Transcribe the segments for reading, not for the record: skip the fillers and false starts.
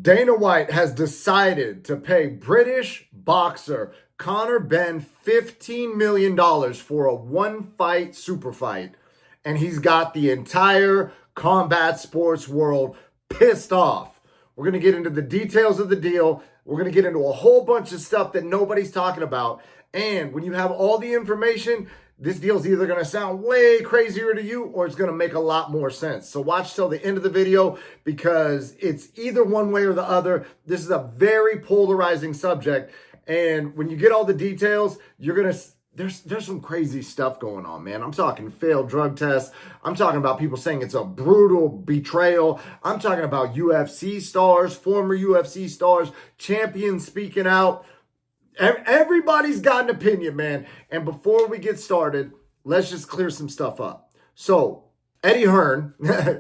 Dana White has decided to pay British boxer Conor Benn $15 million for a one-fight super fight. And he's got the entire combat sports world pissed off. We're going to get into the details of the deal. We're going to get into a whole bunch of stuff that nobody's talking about. And when you have all the information, this deal's either going to sound way crazier to you or it's going to make a lot more sense. So watch till the end of the video because it's either one way or the other. This is a very polarizing subject. And when you get all the details, you're going to... There's some crazy stuff going on, man. I'm talking failed drug tests. I'm talking about people saying it's a brutal betrayal. I'm talking about UFC stars, former UFC stars, champions speaking out. Everybody's got an opinion, man. And before we get started, let's just clear some stuff up. So Eddie Hearn,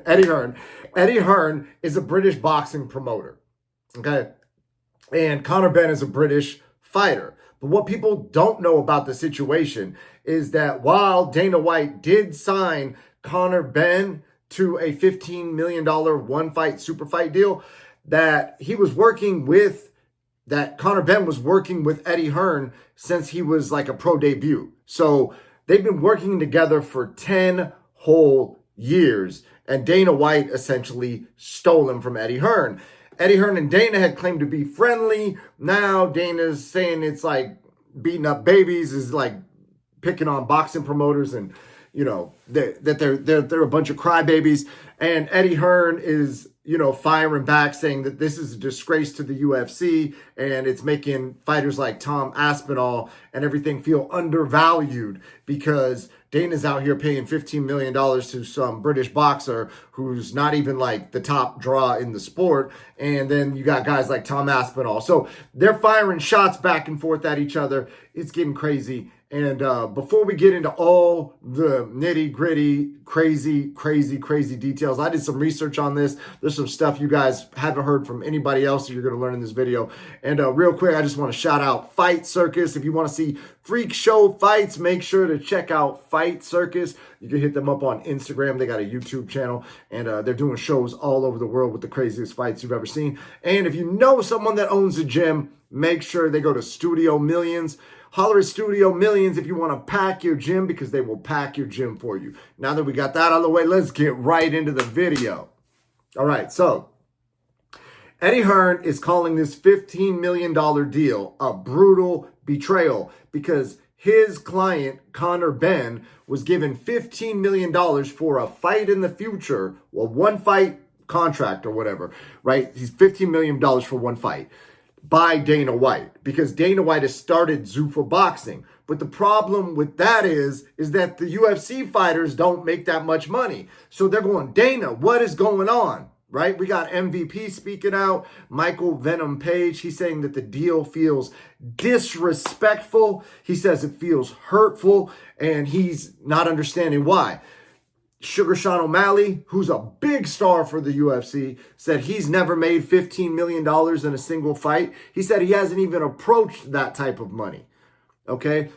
Eddie Hearn is a British boxing promoter, okay? And Conor Benn is a British fighter. But what people don't know about the situation is that while Dana White did sign Conor Benn to a $15 million one-fight super fight deal, that Conor Benn was working with Eddie Hearn since he was like a pro debut. So they've been working together for 10 whole years. And Dana White essentially stole him from Eddie Hearn. Eddie Hearn and Dana had claimed to be friendly. Now Dana's saying it's like beating up babies, is like picking on boxing promoters, and you know that they're a bunch of crybabies. And Eddie Hearn is firing back, saying that this is a disgrace to the UFC and it's making fighters like Tom Aspinall and everything feel undervalued because Dana's out here paying $15 million to some British boxer who's not even like the top draw in the sport. And then you got guys like Tom Aspinall. So they're firing shots back and forth at each other. It's getting crazy. And before we get into all the nitty gritty, crazy details, I did some research on this. There's some stuff you guys haven't heard from anybody else that you're going to learn in this video. And real quick, I just want to shout out Fight Circus. If you want to see freak show fights, make sure to check out Fight Circus. You can hit them up on Instagram. They got a YouTube channel, and they're doing shows all over the world with the craziest fights you've ever seen. And if you know someone that owns a gym, make sure they go to Studio Millions. Holler at Studio Millions if you want to pack your gym, because they will pack your gym for you. Now that we got that out of the way, let's get right into the video. All right, so Eddie Hearn is calling this $15 million deal a brutal betrayal because his client, Conor Benn, was given $15 million for a fight in the future, well, one fight contract or whatever, right? He's $15 million for one fight by Dana White, because Dana White has started Zuffa Boxing. But the problem with that is that the UFC fighters don't make that much money. So they're going, Dana, what is going on? Right? We got MVP speaking out, Michael Venom Page. He's saying that the deal feels disrespectful. He says it feels hurtful, and he's not understanding why. Sugar Sean O'Malley, who's a big star for the UFC, said he's never made $15 million in a single fight. He said he hasn't even approached that type of money. Okay?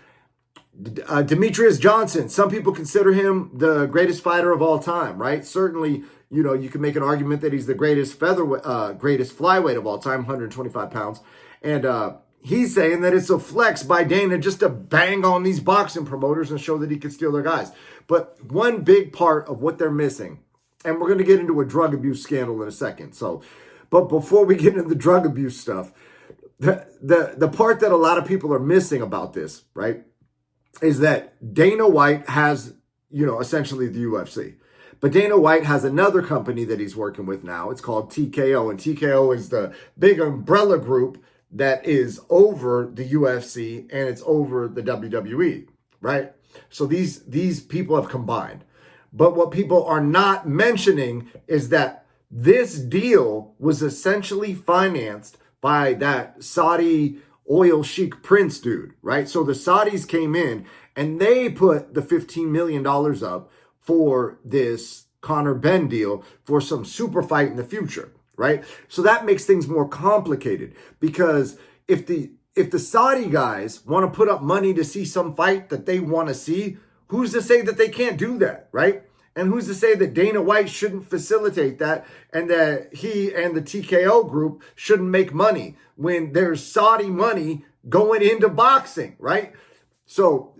Demetrius Johnson, some people consider him the greatest fighter of all time, right? Certainly, you can make an argument that he's the greatest greatest flyweight of all time, 125 pounds. And he's saying that it's a flex by Dana just to bang on these boxing promoters and show that he can steal their guys. But one big part of what they're missing, and we're going to get into a drug abuse scandal in a second. But before we get into the drug abuse stuff, the part that a lot of people are missing about this, right, is that Dana White has, essentially the UFC. But Dana White has another company that he's working with now. It's called TKO, and TKO is the big umbrella group that is over the UFC and it's over the WWE, right? So these people have combined. But what people are not mentioning is that this deal was essentially financed by that Saudi oil sheik prince dude, right? So the Saudis came in and they put the $15 million up for this Conor Benn deal for some super fight in the future, right? So that makes things more complicated, because if the Saudi guys want to put up money to see some fight that they want to see, who's to say that they can't do that, right? And who's to say that Dana White shouldn't facilitate that and that he and the TKO group shouldn't make money when there's Saudi money going into boxing, right? So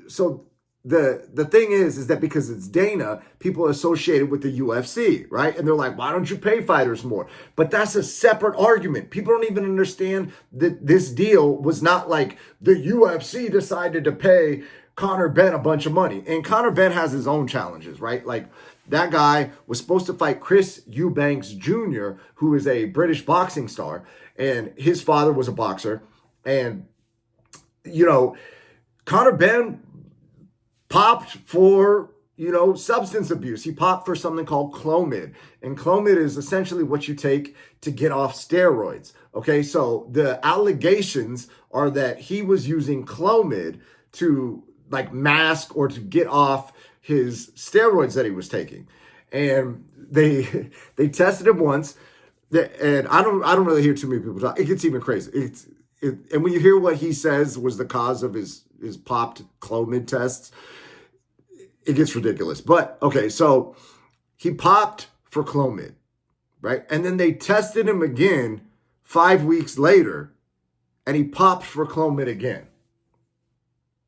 the thing is that because it's Dana, people are associated with the UFC, right? And they're like, why don't you pay fighters more? But that's a separate argument. People don't even understand that this deal was not like the UFC decided to pay Conor Benn a bunch of money. And Conor Benn has his own challenges, right? Like that guy was supposed to fight Chris Eubanks Jr., who is a British boxing star, and his father was a boxer. And, you know, Conor Benn popped for, substance abuse. He popped for something called Clomid. And Clomid is essentially what you take to get off steroids. Okay, so the allegations are that he was using Clomid to like mask or to get off his steroids that he was taking. And they tested him once. And I don't really hear too many people talk. It gets even crazy. And when you hear what he says was the cause of his popped Clomid tests, it gets ridiculous. But, okay, so he popped for Clomid, right? And then they tested him again 5 weeks later, and he popped for Clomid again,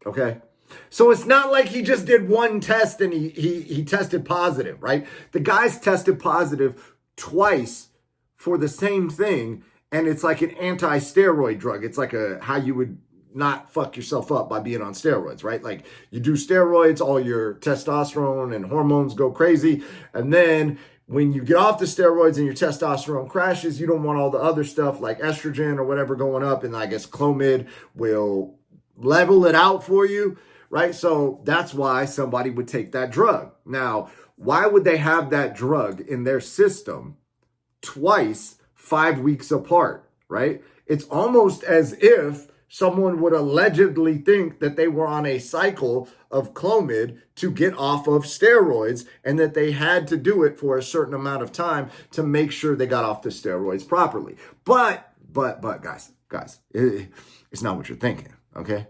okay? So it's not like he just did one test and he tested positive, right? The guy's tested positive twice for the same thing, and it's like an anti-steroid drug. It's like how you would not fuck yourself up by being on steroids, right? Like you do steroids, all your testosterone and hormones go crazy. And then when you get off the steroids and your testosterone crashes, you don't want all the other stuff like estrogen or whatever going up. And I guess Clomid will level it out for you, right? So that's why somebody would take that drug. Now, why would they have that drug in their system twice, 5 weeks apart, right? It's almost as if someone would allegedly think that they were on a cycle of Clomid to get off of steroids and that they had to do it for a certain amount of time to make sure they got off the steroids properly. But guys, it's not what you're thinking, okay?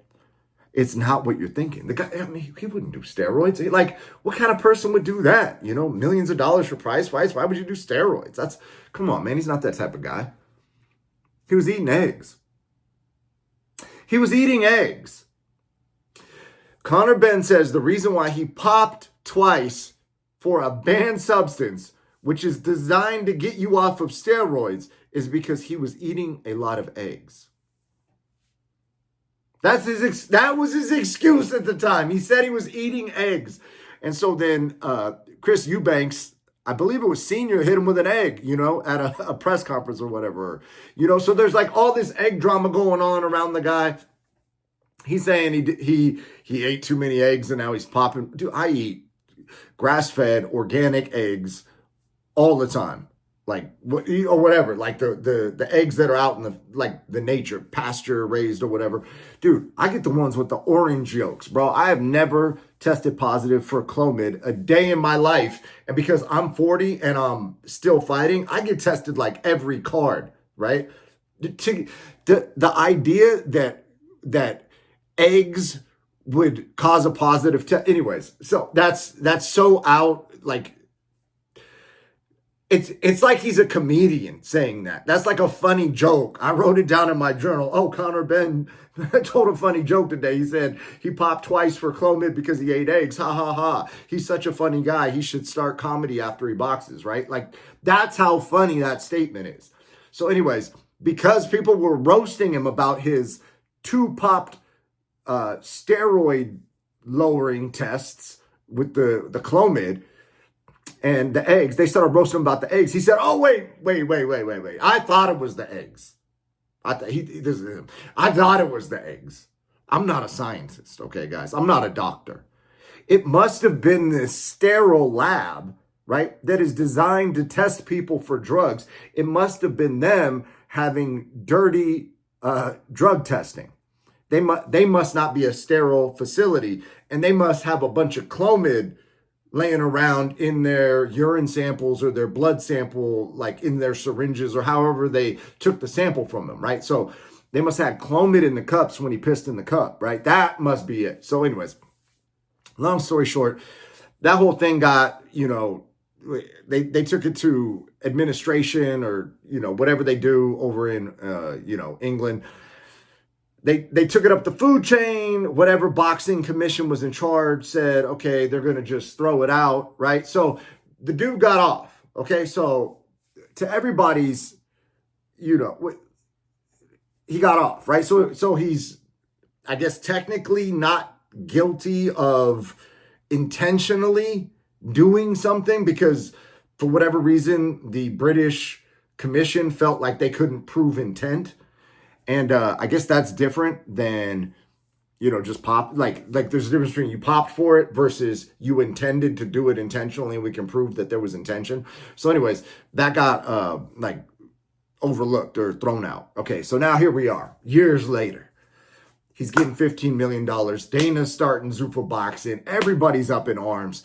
It's not what you're thinking. The guy, I mean, he wouldn't do steroids. Like, what kind of person would do that? Millions of dollars for prize fights. Why would you do steroids? Come on, man. He's not that type of guy. He was eating eggs. He was eating eggs. Conor Benn says the reason why he popped twice for a banned substance, which is designed to get you off of steroids, is because he was eating a lot of eggs. That was his excuse at the time. He said he was eating eggs. And so then Chris Eubanks, I believe it was Senior, hit him with an egg, at a press conference or whatever. So there's like all this egg drama going on around the guy. He's saying he ate too many eggs and now he's popping. Dude, I eat grass-fed organic eggs all the time. Like, or whatever, like the eggs that are out in the nature, pasture raised or whatever. Dude, I get the ones with the orange yolks, bro. I have never tested positive for Clomid a day in my life. And because I'm 40 and I'm still fighting, I get tested like every card, right? The idea that eggs would cause a positive test. Anyways, so that's so out, like, It's like he's a comedian saying that. That's like a funny joke. I wrote it down in my journal. Oh, Conor Benn told a funny joke today. He said he popped twice for Clomid because he ate eggs. Ha, ha, ha. He's such a funny guy. He should start comedy after he boxes, right? Like, that's how funny that statement is. So anyways, because people were roasting him about his 2 popped steroid lowering tests with the Clomid, and the eggs, they started roasting him about the eggs. He said, oh, wait. I thought it was the eggs. I thought it was the eggs. I'm not a scientist, okay, guys? I'm not a doctor. It must have been this sterile lab, right, that is designed to test people for drugs. It must have been them having dirty drug testing. They must not be a sterile facility, and they must have a bunch of Clomid laying around in their urine samples or their blood sample, like in their syringes or however they took the sample from them, right? So they must have had Clomid in the cups when he pissed in the cup, right? That must be it. So anyways, long story short, that whole thing got, they took it to administration or, whatever they do over in, England. They took it up the food chain. Whatever boxing commission was in charge said, okay, they're going to just throw it out, right? So the dude got off, okay? So to everybody's, he got off, right? So he's, I guess, technically not guilty of intentionally doing something because for whatever reason, the British commission felt like they couldn't prove intent. And I guess that's different than, just pop. Like there's a difference between you popped for it versus you intended to do it intentionally. And we can prove that there was intention. So anyways, that got overlooked or thrown out. Okay, so now here we are, years later. He's getting $15 million. Dana's starting Zuffa boxing. Everybody's up in arms.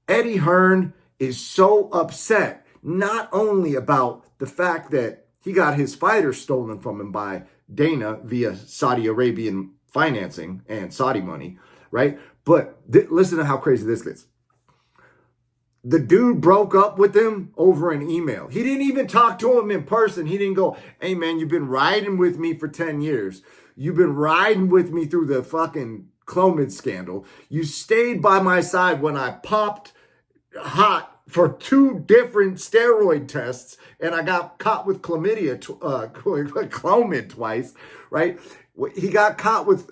Eddie Hearn is so upset, not only about the fact that he got his fighters stolen from him by Dana via Saudi Arabian financing and Saudi money, right? But listen to how crazy this gets. The dude broke up with him over an email. He didn't even talk to him in person. He didn't go, hey man, you've been riding with me for 10 years. You've been riding with me through the fucking Clomid scandal. You stayed by my side when I popped hot for 2 different steroid tests, and I got caught with chlamydia, Clomid twice, right? He got caught with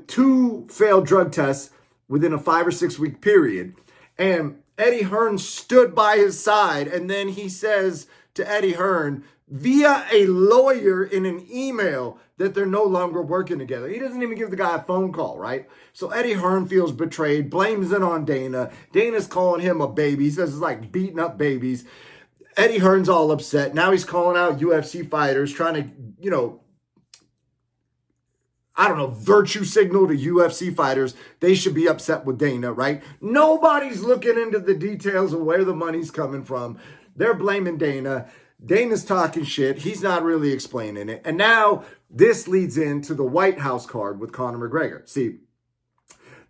2 failed drug tests within a 5 or 6 week period, and Eddie Hearn stood by his side, and then he says to Eddie Hearn via a lawyer in an email that they're no longer working together. He doesn't even give the guy a phone call, right? So Eddie Hearn feels betrayed, blames it on Dana. Dana's calling him a baby. He says it's like beating up babies. Eddie Hearn's all upset. Now he's calling out UFC fighters, trying to, virtue signal to UFC fighters. They should be upset with Dana, right? Nobody's looking into the details of where the money's coming from. They're blaming Dana. Dana's talking shit. He's not really explaining it. And now this leads into the White House card with Conor McGregor. See,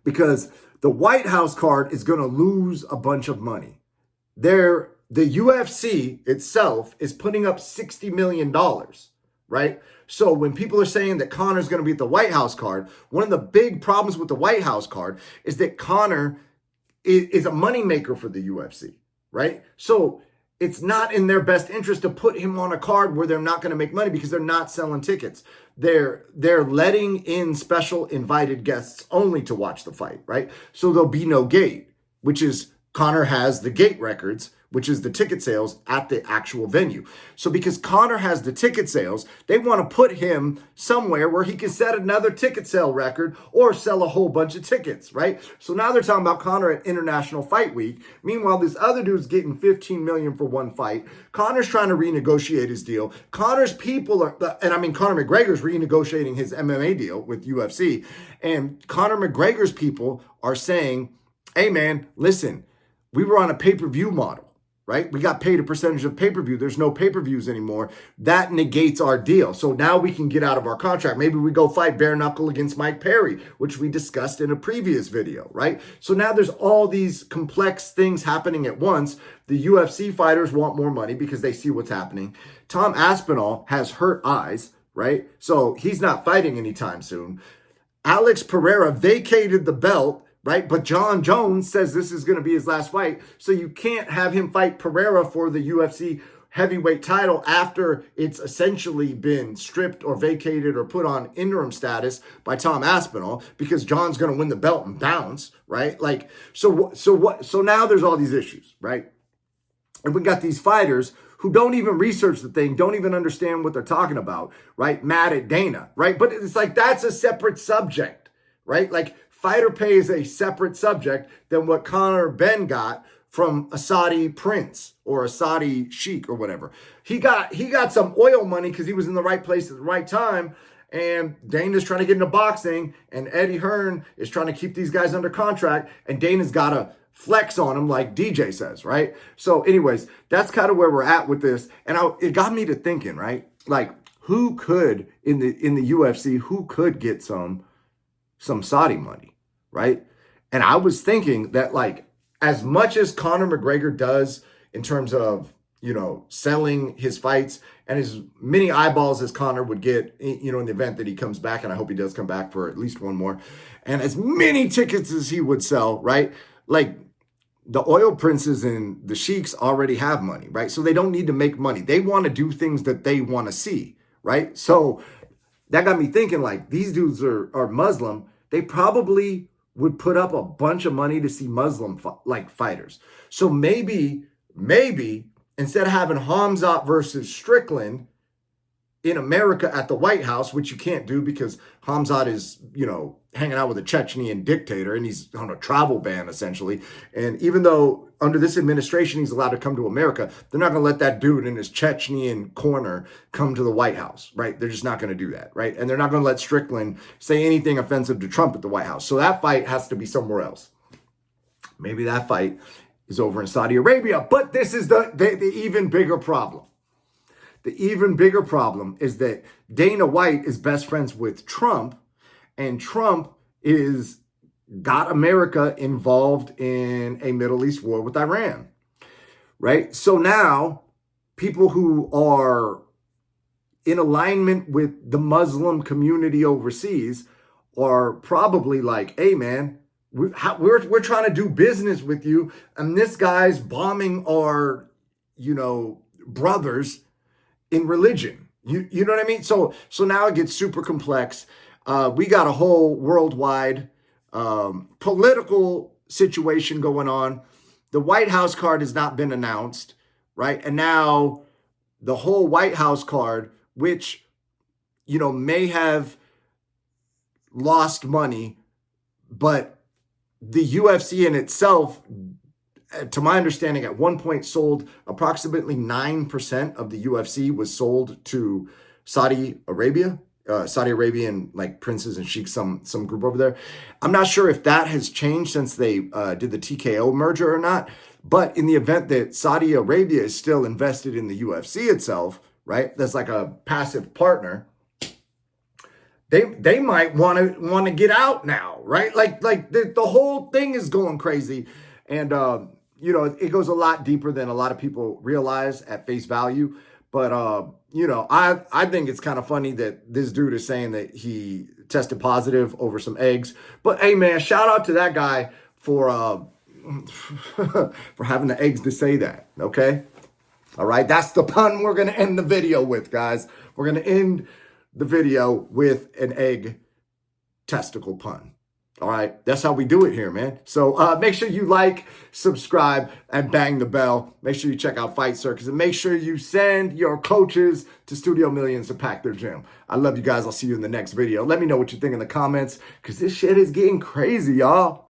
because the White House card is going to lose a bunch of money. The UFC itself is putting up $60 million, right? So when people are saying that Conor's going to be at the White House card, one of the big problems with the White House card is that Conor is a moneymaker for the UFC, right? So it's not in their best interest to put him on a card where they're not going to make money because they're not selling tickets. They're letting in special invited guests only to watch the fight, right? So there'll be no gate, which is Conor has the gate records, which is the ticket sales at the actual venue. So because Conor has the ticket sales, they want to put him somewhere where he can set another ticket sale record or sell a whole bunch of tickets, right? So now they're talking about Conor at International Fight Week. Meanwhile, this other dude's getting $15 million for one fight. Conor's trying to renegotiate his deal. Conor's people are, Conor McGregor's renegotiating his MMA deal with UFC. And Conor McGregor's people are saying, hey man, listen, we were on a pay-per-view model. Right? We got paid a percentage of pay-per-view. There's no pay-per-views anymore. That negates our deal. So now we can get out of our contract. Maybe we go fight bare knuckle against Mike Perry, which we discussed in a previous video, right? So now there's all these complex things happening at once. The UFC fighters want more money because they see what's happening. Tom Aspinall has hurt eyes, right? So he's not fighting anytime soon. Alex Pereira vacated the belt, right? But John Jones says this is going to be his last fight. So you can't have him fight Pereira for the UFC heavyweight title after it's essentially been stripped or vacated or put on interim status by Tom Aspinall because John's going to win the belt and bounce, right? So now there's all these issues, right? And we got these fighters who don't even research the thing, don't even understand what they're talking about, right? Mad at Dana, right? But it's like, that's a separate subject, right? Like, fighter pay is a separate subject than what Conor Benn got from a Saudi prince or a Saudi sheik or whatever. He got some oil money because he was in the right place at the right time. And Dana's trying to get into boxing, and Eddie Hearn is trying to keep these guys under contract, and Dana's got to flex on them like DJ says, right? So anyways, that's kind of where we're at with this. And it got me to thinking, right? Like, who could in the UFC, who could get some Saudi money, right? And I was thinking that, like, as much as Conor McGregor does in terms of, selling his fights and as many eyeballs as Conor would get, in the event that he comes back, and I hope he does come back for at least one more, and as many tickets as he would sell, right? Like, the oil princes and the sheiks already have money, right? So they don't need to make money. They want to do things that they want to see, right? So that got me thinking, like, these dudes are Muslim. They probably would put up a bunch of money to see Muslim fighters. So maybe instead of having Hamzat versus Strickland in America at the White House, which you can't do because Hamzat is, hanging out with a Chechnyan dictator and he's on a travel ban essentially. And even though under this administration he's allowed to come to America, they're not going to let that dude in his Chechnyan corner come to the White House, right? They're just not going to do that, right? And they're not going to let Strickland say anything offensive to Trump at the White House. So that fight has to be somewhere else. Maybe that fight is over in Saudi Arabia, but this is the even bigger problem. The even bigger problem is that Dana White is best friends with Trump, and Trump is got America involved in a Middle East war with Iran, right? So now people who are in alignment with the Muslim community overseas are probably like, hey, man, we're trying to do business with you, and this guy's bombing our, brothers in religion. You know what I mean? So now it gets super complex. We got a whole worldwide political situation going on. The White House card has not been announced, right? And now the whole White House card, which, may have lost money, but the UFC in itself, to my understanding, at one point sold approximately 9% of the UFC was sold to Saudi Arabia. Saudi Arabian princes and sheiks, some group over there. I'm not sure if that has changed since they did the TKO merger or not. But in the event that Saudi Arabia is still invested in the UFC itself, right? That's like a passive partner. They might want to get out now, right? Like the whole thing is going crazy, and it goes a lot deeper than a lot of people realize at face value. But, I think it's kind of funny that this dude is saying that he tested positive over some eggs. But, hey, man, shout out to that guy for for having the eggs to say that, okay? All right, that's the pun we're going to end the video with, guys. We're going to end the video with an egg testicle pun. All right, that's how we do it here, man. So make sure you like, subscribe, and bang the bell. Make sure you check out Fight Circus, and make sure you send your coaches to Studio Millions to pack their gym. I love you guys. I'll see you in the next video. Let me know what you think in the comments, because this shit is getting crazy, y'all.